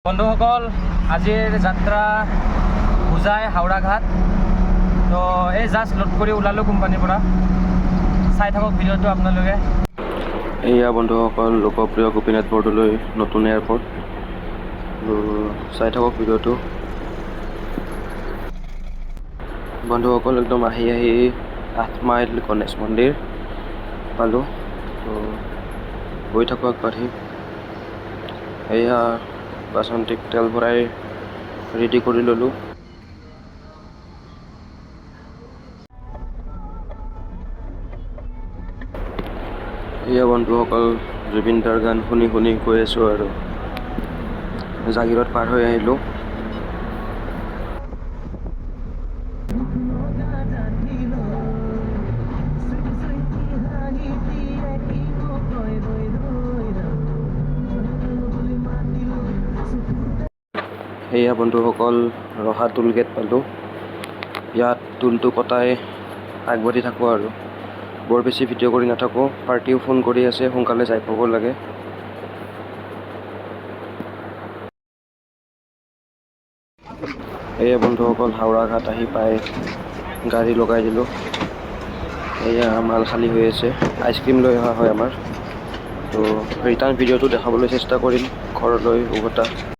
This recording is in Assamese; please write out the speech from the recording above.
বন্ধুসকল আজিৰ যাত্ৰা হোজাই হাওৰা ঘাট তো এই জাষ্ট লোড কৰি ওলালোঁ কোম্পানীৰ পৰা চাই থাকক ভিডিঅ'টো আপোনালোকে। এয়া বন্ধুসকল লোকপ্ৰিয় গোপীনাথ বৰদলৈ নতুন এয়াৰপৰ্ট, চাই থাকক ভিডিঅ'টো। বন্ধুসকল একদম আহি 8 মাইল গণেশ মন্দিৰ পালোঁ, তো গৈ থাকোঁ আগবাঢ়ি। এয়া বাচন্তিক তেল ভৰাই ৰেডি কৰি ল'লোঁ। এয়া বন্ধুসকল জুবিন দাৰ গান শুনি শুনি গৈ আছোঁ আৰু জাগিৰত পাৰ হৈ আহিলোঁ। সেয়া বন্ধুসকল ৰহা টোল গেট পালোঁ। ইয়াত টোলটো কটাই আগবাঢ়ি থাকোঁ আৰু বৰ বেছি ভিডিঅ' কৰি নাথাকোঁ। পাৰ্টিও ফোন কৰি আছে, সোনকালে যাই পাব লাগে। এয়া বন্ধুসকল হাওৰা ঘাট আহি পাই গাড়ী লগাই দিলোঁ। এয়া মাল খালী হৈ আছে, আইচক্ৰীম লৈ অহা হয় আমাৰ। তো ৰিটাৰ্ণ ভিডিঅ'টো দেখাবলৈ চেষ্টা কৰিম ঘৰলৈ উভতা।